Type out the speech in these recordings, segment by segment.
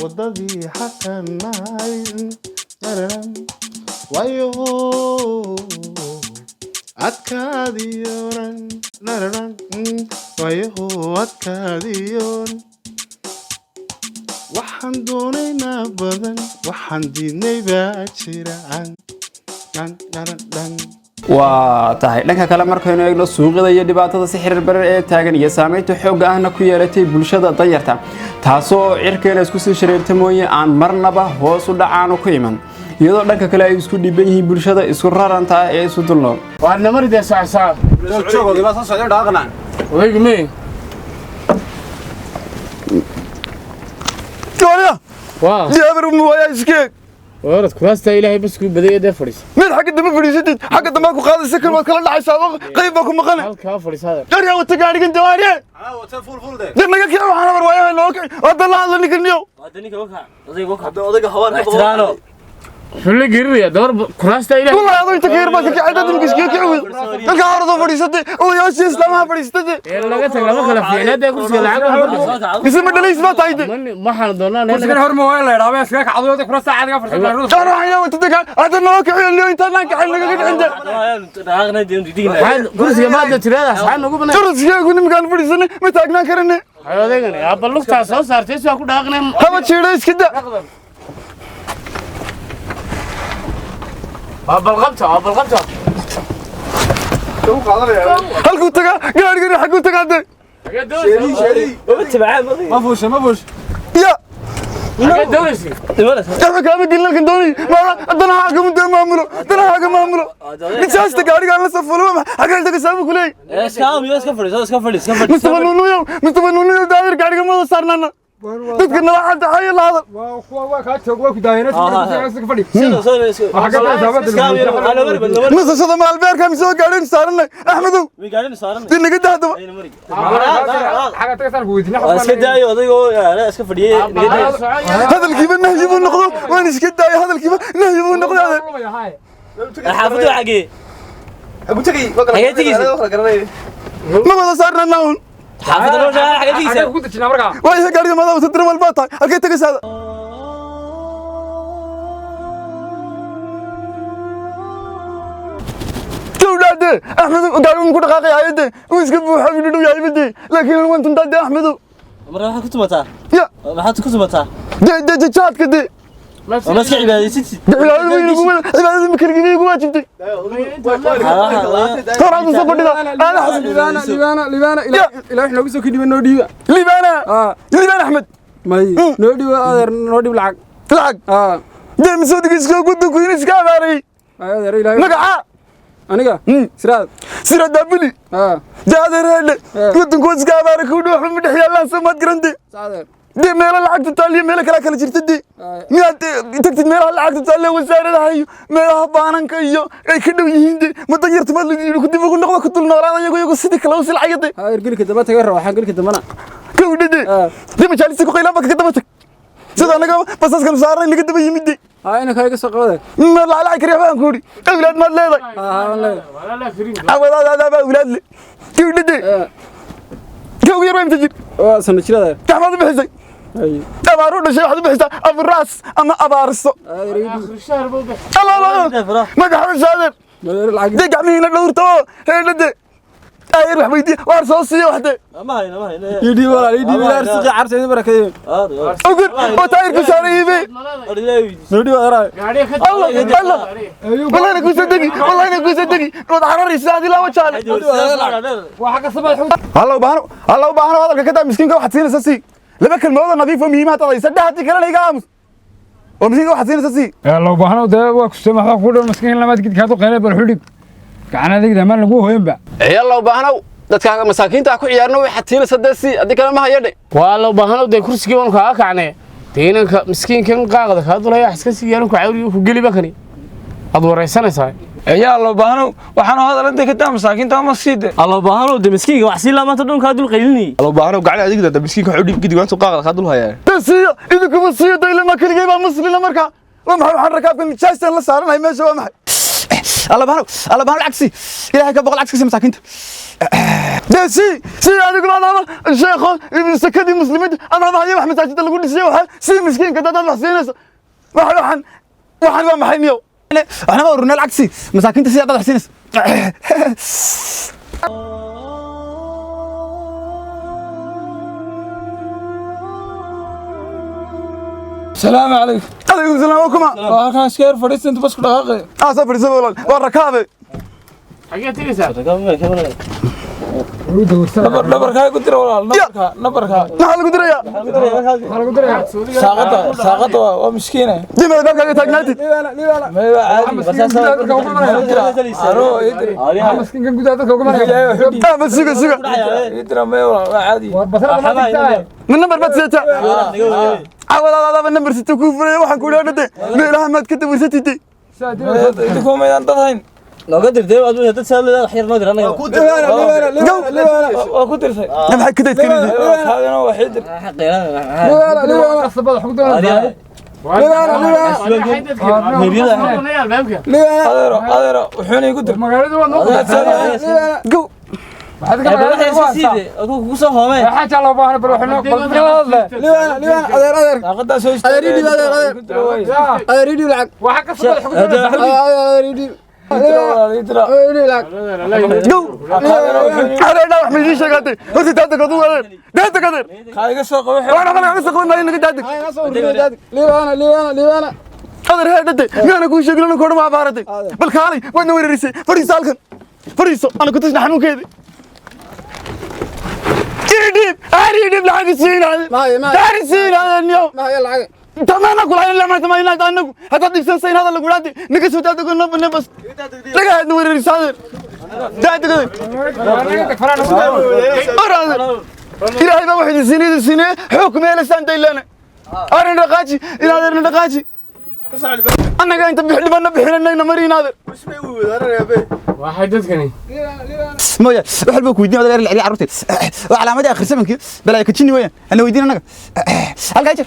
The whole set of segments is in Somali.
wadadii xaqanahay nararan wayo adkaadiyoran nararan wayo adkaadiyoran waxaan doonaynaa badan waxaan diidnay baa jira waa tahay dhanka kale markaynu eegno suuqyada iyo dhibaatada sixir barar ee taagan iyo saameynta xoog ahna ku yeelatay bulshada danyarta taasoo cirkeena isku sii shareerta mooye aan marnaba hoos u dhacaan ku iman iyadoo dhanka kale ay isku dhiban yihiin bulshada isku raranta ee isu dulnool waa namarida saaxsaab joogooda baa soo socday dhaaqnaan waygme jooriya waa diyaar mu waa iskeeg warad kuraasta ilaahay bas ku baday ee fadhiis mid xagga dama fadhiisatid xagga dama ku qaadaysa kan wad kala dhacaysaa qayb ba ku maqan halka fadhiisada jooriya wata gaarigan jawaariye wata fuul de dinaga kii waxaan war waayahay noo kay wada la hadla ninkaniyo wadaniga odayga hawaan ka ixtiraano xulli giriya door kuraasta ilaahay والله هذا انت كير بس قاعد تدمك ايش كيعود تلك عرضه فريستي ويا شي اسلامها فريستي ee laga tag lama kala fiicnaa ee kursiga lacag اسم دليس ما تايد ma xal doonaan كرسي هرمو وين لا يرابا اسكا عضوده كرسي عاد فريستي انا يا انت دك هذا نوك اللي انت نك حلنا قد عنده dhaaqna diin kursiga maada tirada saxan ugu banay كرسي يقول مكان فريستي ما تاغنا كرني adeegan yaa balugta soo saartay soo ku dhaaqnay هذا تشيريس كده بالغبطه هل كنت قاعد حق كنت قاعد ما فوش يا حاجه دورسي انا كان قلنا لك دوني ما انا حاجه من دون مامله نساست قاعد قال سفلوا حاجه انت سامو كلي اسكام يا اسكا فريس مستوى نونو داير قاعد ما صارنا dadkana waxa tahay la hadal waa ka joog waa ku daayay fadhi nasashada maalbeerka mi soo gaadhin saaranay axmedow dinaga daado xaga tagasan buudina iska daayo odaygo iska fadhiyay hadalkiiba nahyi buu noqdo waan iska daayo hadalkiiba nahyi buu noqdo xaafadu xagee abu tagay ma wada saarna nawn xaafadu loo shaqaa xagee tiisa ku dajina markaa waa yahay gaariga madaw tadra walba tahay halkay tagaysaa dawladda axmed gaarigu ku dhaqaaqay ayade uu iska buuxa bidhu yahay bidi laakiin waan tuntaa axmed marka waxa ku tumataa ya waxa ku tumataa jaadka de ما اسكي عبادتي عبادتي مكرقين يقول واجبتي ترى هذا صفر لنا انا حسب لبانا الى احنا وسو كدي نو ديبا لبانا لبانا احمد ماي نو ديبا نو ديب لعق ده مسودك اسكو قد كوين اسكا باري هذا الى نقع aniga siraad dabili jaadereed قد كوين اسكا باري كودو xumid xiyaalan samad garante دي ميل العقد تالي ميل كلا جرتدي مياد تكتد ميل العقد تالي وزارة هاي ميل هبانان كيو اي كدو يهندي مدير تمال كدي بقول نقطة كتل نوران يقول سيدي كلاوس العيدي هاي رجلك دبا تغير waxaan galka damana كودي دي مجالس ku qeylaba ka dabata sida anaga basas kan saaray laga daba yimidi ayna kayga soo qaaday ma la la kariya baan kuuri awlaad ma leeday wala la firin awlaad awlaad كودي كوي يروي متجر سنه jirada taxmad bixisay أبارو نشيء واحد بحثه أبو الرأس أما أبارسه آخر الشهر بوبه الله ما قحنا شادر دق عمينا لورتو هنا دق أي روح بيدي وارسوسية واحدة ما هي يدي ولا رسق عرسين بركة أقول وتاير كساريبي نودي ولا الله والله أنا كوسة دقي والله أنا كوسة دقي وضع حراري سادي لا وشان وحق الصباح الله بحنا هذا كذا مسكين كواحد سين أساسي لبك الموضوع نظيف ومهمات الله يسدحتي كلا ليقامس ومسكين واحد سين أساسي لو بحنا ده وكسر ما خاف كله مسكين لما تجد كاتو قلنا بالحليب كأنا ذيك ده ما نقوله ينبع يلا وبحنا dadka masaakiinta ku ciyaarno way xatiina sadasi adii kala ma hayadhay waa loo baahano de kursiga wan ka kacnay teenanka miskiinkan qaaqada ka dulaya iska siiyaan ku cawriyo ku galiba kani ad wareysanaysaa ayaa loo baahano waxaan hadalada ka taa masaakiinta ma siide الله بهارو ده مسكين وحسي لا ما تدون كادول قيلني الله بحنا وقعنا هذيك ده مسكين كحولي قدي وانتو قاقد خادل هيا تسيا إذا كم السيا ده لما كل جيبه مسلم مركا وما حركات من شايستان لا صارنا هي ماشي وما الله بحنا عكسي إلى هيك بقول عكسي مساكين ده سي هذا يقول أنا الشيخ سكدي مسلمين أنا ما هي محمد ساجد اللي يقول لي وحال سي مسكين كذا ده حسين وحن ما حينيو احنا ما ورنا العكسي مساكين تسي هذا حسين السلام عليكم. عليكم السلام وكما كان سكير فريست انت بس دقائق سافر زول والركابه حاجه تيجي نبركها قلت له والله نبركها نحن قدريا ساقطه ومسكينه ديما ذاك تاجناتي ما عادي بس مسكين كان قدادك وكمان بس سيغا يدرى ما عادي من نمبر بس سيتا عوض هذا من نمبر 6 كوفري waxaan ku leeyahay meelaha maad ka dawarsatay idinku ma aan dadhayn لو قدر ده أدوية تسأل حير نادر أنا كنت رسي ما حد كده تكلم هذا أنا وحيد حقي أنا لا قصب الحق ده هذا وحوني قدر جو هذا كمان كوسا هومي حاجة الله بحنا بروح نقبل قد سويت أريد لعك وحق قصب الحق ده أريد جو أنا لا أحمل شيء شغلتي بس تاتك كذا ده تكذر خايف سوق وأنا ما أعرف سوق ما ينقل تاتك ليه أنا هذا هذا أنا أقول شغلنا كورة مع بارتي بالخالي وأنا وين ريسي فريسالكن فريسو أنا كنت نحن كذا أريد لعب السين هذا ما السين هذا اليوم ما هي العقل تمام أقول أنا لما تماين هذا أنك هذا ديسان سين هذا اللي قلادي نقص وتاتك إنه بس لقى نور الرسالة ده كذا إلى هذا واحد السنة حكم إلى سنة إلا أنا نقاشي إلى هذا نقاشي أنا قاعد تبي حلي بحنا نمرين هذا واحد دتكني مويا وحل بك ويدين هذا اللي عرفتي وعلى مدى آخر سمك بلا يكتشني وين أنا ويدين أنا هالقاعد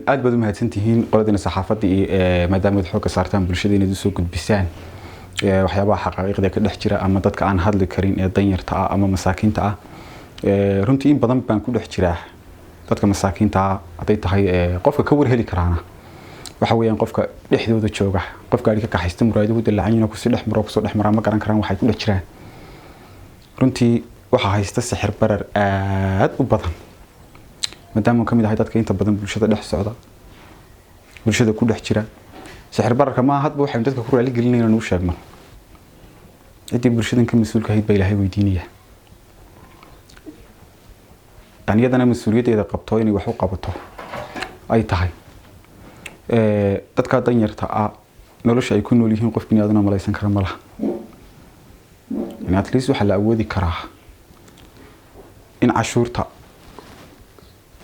aad baad u mahadsantihiin qoladina saxaafadii maadaama aad xoog saartaan bulshada inay soo gudbisaan waxyaabaha xaqaaqiiqda ka dhex jira ama dadka aan hadli karin ee danyarta ah ama masaakiinta ah runtii in badan baan ku dhex jiraa dadka masaakiinta ah haday tahay qofka ka war heli karaana waxa weeyaan qofka dhexdooda jooga qofka gaari ka kaxaysta muraayadu dalaacayna ku sii dhex maro ku soo dhex maraa ma garan karaan waxay ku dhex jiraan runtii waxa haysta sixir barar aad u badan maadaama uu kamid yahay dadka inta badan bulshada dhex socda bulshada ku dhex jira sixir bararka ma hadba waxay dadka ku raali gelinayaan inuu sheegno cidii bulshadan ka mas'uulka ahayd baa Ilaahay weydiinaya aniyadana mas'uuliyadeeda qabto inay wax u qabato ay tahay dadka danyarta ah nolosha ay ku nool yihiin qof bini'aadan oo malaysan kara malaha in at least waxa la awoodi karaa in cashuurta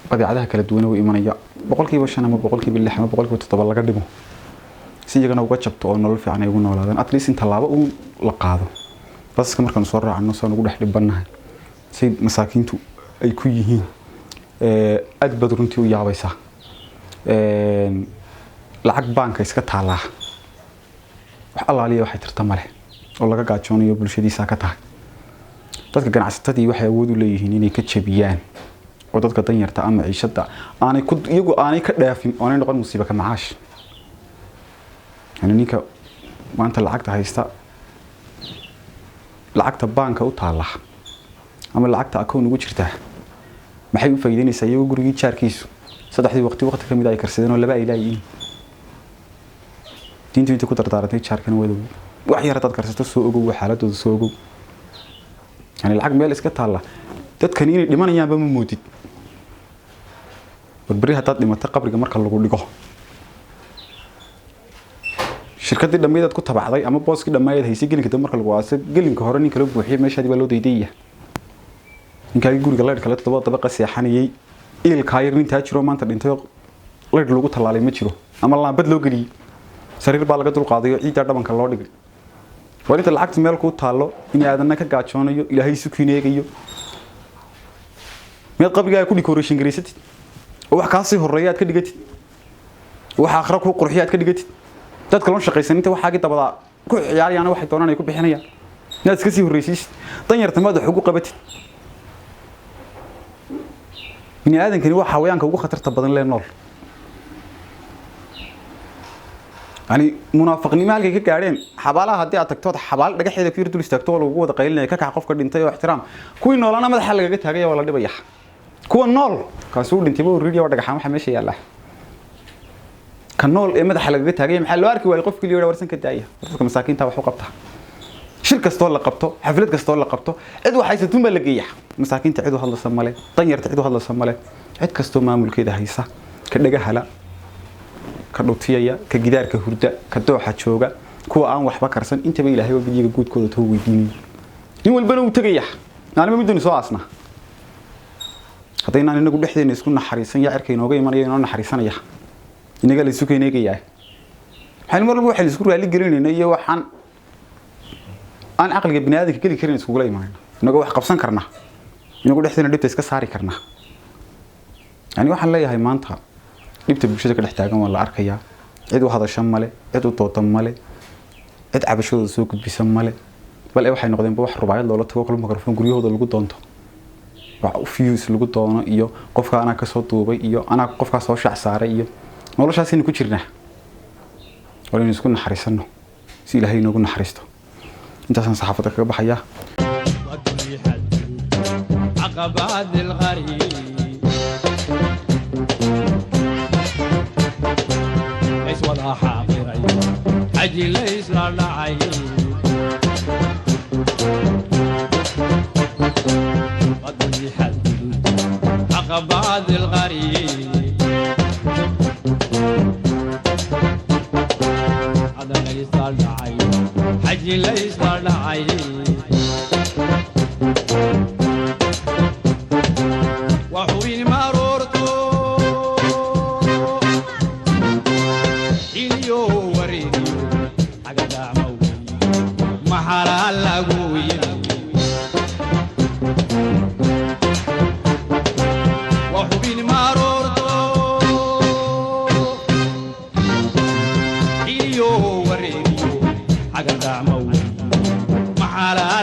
badeecadaha kala duwan oo imanaya boqolkiiba 5 ama boqolkiiba 6 ama boqolkiiba 7 laga dhigo si iyagana uga jabto oo nolol fiican ay ugu noolaadaan at least inta laaba uu la qaado baska markaan soo raacno soo ugu dhex dhibanahay si masaakiintu ay ku yihiin aad bad runtii u yaabaysa lacag banka iska taala wax allaaliya waxay tirta male oo laga gaajoonayo bulshadiisa ka tahay dadka ganacsatadii waxay awood u leeyihiin inay ka jabiyaan oo dadka danyarta ama ciishada aanay ku iyagu aanay ka dhaafin oo aanay noqon musiibo ka macaash yani ninka maanta lacagta haysta lacagta banka u taala ama lacagta akoon ugu jirta maxay u faa'iideynaysaa iyagu gurigii jaarkiisu saddexdii waqti kamid ay karsadeen oo laba ay leeyihiin diintu inta ku dardaarantay jaarkan wada wax yar dad karsato soo ogow xaaladooda soo ogow yani lacag meel iska taala dadkan inay dhimanayaanba ma moodid barbari hadaad dhimato qabriga marka lagu dhigo shirkadii dhameeyad ku tabacday ama booskii dhameeyad haysay gelinka marka lagu aasay gelinka hore ninka la buuxiyay meeshaadi baa loo deydaya ninka guriga leer kale todoba dabaqa seexanayay ilka yar ninta jiro maanta dhintay leer lagu talaalay ma jiro ama laambad loo galiyay sariir baa laga dul qaadayo ciida dhabanka loo dhigay warinta lacagta meel ku taalo in aadana ka gaajoonayo ilaahay sukiineegayo meel qabriga ku decoration gareysatid wax ka sii horeeyaad ka dhigatid wax aakhira ku qurxiyaad ka dhigatid dadka loo shaqaysan inta waxa ka dabada ku ciyaarayaan waxay doonaan ku bixinayaan inaad iska sii horreysiis danyarta madax ugu qabatid bini aadankani waxa xawayaanka ugu khatarta badan lee nool يعني منافقني مالك كقارين حبالها هدي أتكتوت حبال دقة حيل كثير تقول استكتول وجود قليل كك عقف كردين تيو احترام كوي نول أنا ما ده حلقة جت هجية ولا دي بيح كوي نول كسول انتبهوا الريديو ودقة حام حمشي يلا كنول إيه ما ده حلقة جت هجية محل وارك ويقف كل يوم ورسن كداية مساكين تبع حقبتها شركة استول لقبته حفلة استول لقبته عدوا حيث تم بلقيح مساكين تعدوا هلا صملة طير تعدوا هلا صملة عد كستو معمول كده هيسا كدقة هلا كروتيا كجدار كهردا كدوحة شوجا كوا عن وحبا كرسن أنت بيلا هو بيجي جود كود هو يديني يوم البنو تريح أنا ما بدون سواسنا حتى إن أنا نقول لحد الناس كنا حريصين يا أركين وجاي مريء إننا حريصين يا إن قال السوق هناك يا حين مرة بروح السوق قال لي جرين إن يا وحن أنا عقل ابن هذا كل كرين السوق لا يمين نقول قبصان كرنا نقول لحد الناس بتسكت ساري كرنا يعني وحن لا يهاي مانتها جبت بشيء كده احتاجهم ولا أركيا عدو هذا شمالة عدو طوطم مالة عد عبشوا السوق بيسمالة بل أي واحد نقدم بواحد ربعي الله توكل الميكروفون قوليه هذا اللي قد دانته وفيوس اللي قد دانا إياه قفك أنا كصوت وبي إياه أنا قفك صوت شعسارة إياه والله شاسين نكون شرنا ولا نسكن حريصنا سيل هاي نكون حريصته أنت أصلا صحافتك بحياة عقبات الغريب ولا حاضر حجي ليس لا عين قدري حد عقبات الغريب هذا ليس لا عين حجي ليس لا عين وحوين مرورتو محال